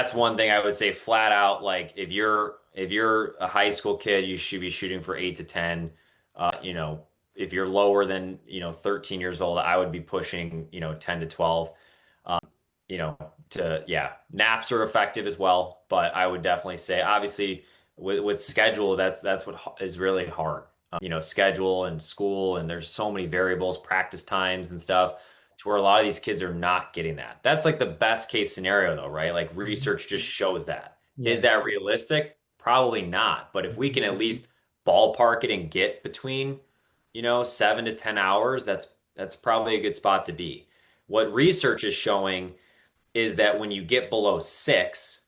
that's one thing I would say flat out. Like if you're a high school kid, you should be shooting for 8 to 10. You know, if you're lower than 13 years old, I would be pushing 10 to 12. You know, to yeah, naps are effective as well, but I would definitely say obviously with schedule, that's what is really hard. Schedule and school, and there's so many variables, practice times and stuff, to where a lot of these kids are not getting that. That's like the best case scenario though, right? Like Mhm. research just shows that. Is Yeah. that realistic? Probably not. But if we can at least ballpark it and get between, 7 to 10 hours, that's probably a good spot to be. What research is showing is that when you get below six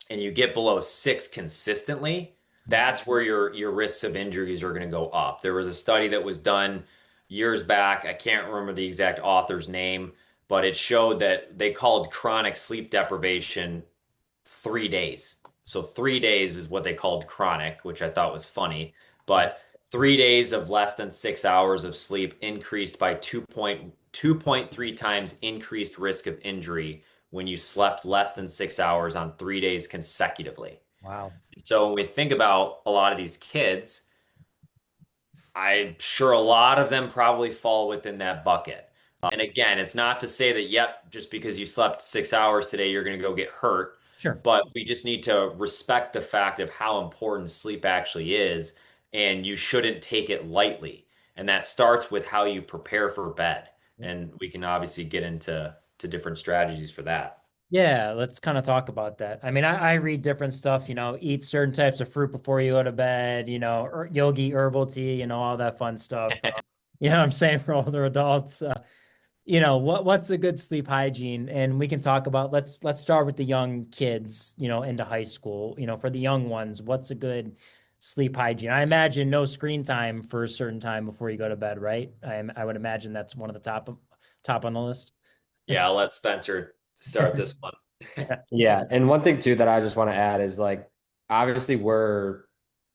and you get below six consistently, that's where your risks of injuries are going to go up. There was a study that was done years back. I can't remember the exact author's name, but it showed that they called chronic sleep deprivation 3 days. So 3 days is what they called chronic, which I thought was funny. But 3 days of less than 6 hours of sleep increased by 2.3 times increased risk of injury when you slept less than 6 hours on 3 days consecutively. Wow. So when we think about a lot of these kids, I'm sure a lot of them probably fall within that bucket. And again, it's not to say that, yep, just because you slept 6 hours today, you're going to go get hurt. Sure. But we just need to respect the fact of how important sleep actually is. And you shouldn't take it lightly. And that starts with how you prepare for bed. And we can obviously get into different strategies for that. Yeah, let's kind of talk about that. I mean, I read different stuff, eat certain types of fruit before you go to bed, yogi herbal tea, all that fun stuff. You know what I'm saying for older adults. What's a good sleep hygiene? And we can talk about let's start with the young kids, into high school. For the young ones, what's a good sleep hygiene? I imagine no screen time for a certain time before you go to bed, right? I would imagine that's one of the top on the list. Yeah, I'll let Spencer start this one. Yeah, and one thing too that I just want to add is like obviously we're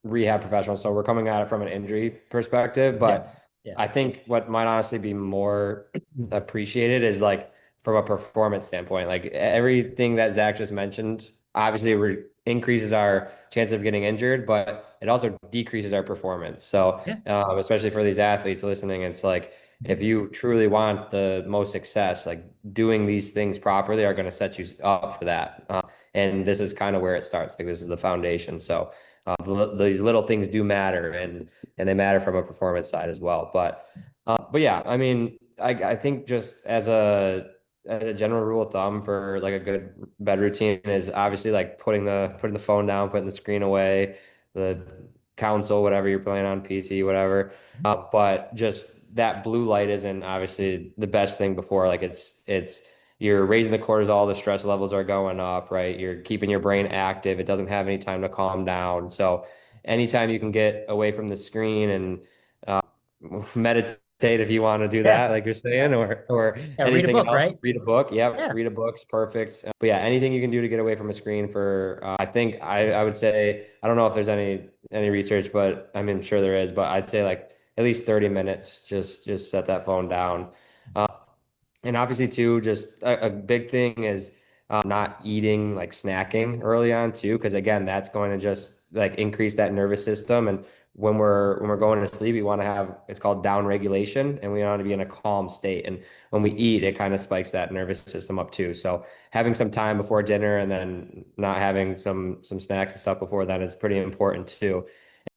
rehab professionals, so we're coming at it from an injury perspective, Yeah. but Yeah. I think what might honestly be more appreciated is like from a performance standpoint, like everything that Zach just mentioned, obviously re increases our chance of getting injured, but it also decreases our performance. So, Yeah. especially for these athletes listening, it's like if you truly want the most success, like doing these things properly are going to set you up for that. And this is kind of where it starts. Like this is the foundation. So these little things do matter, and they matter from a performance side as well. But yeah, I mean, I think just as a general rule of thumb for like a good bed routine is obviously like putting the phone down, putting the screen away, the console, whatever you're playing on, PC, whatever. But just that blue light isn't obviously the best thing before. Like it's you're raising the cortisol, the stress levels are going up, right? You're keeping your brain active. It doesn't have any time to calm down. So anytime you can get away from the screen and uh, meditate if you want to do Yeah. that, like you're saying, or Yeah. Read a anything book, else, right? read a book. Yep, Yeah. read a book's perfect. But yeah, anything you can do to get away from a screen for, I think I would say I don't know if there's any research, but I mean, sure there is, but I'd say like at least 30 minutes. Just set that phone down. Uh, and obviously too, just a big thing is not eating like snacking early on too, because again, that's going to just like increase that nervous system. And when we're going to sleep, we want to have it's called down regulation, and we want to be in a calm state. And when we eat, it kind of spikes that nervous system up too. So having some time before dinner and then not having some snacks and stuff before then is pretty important too.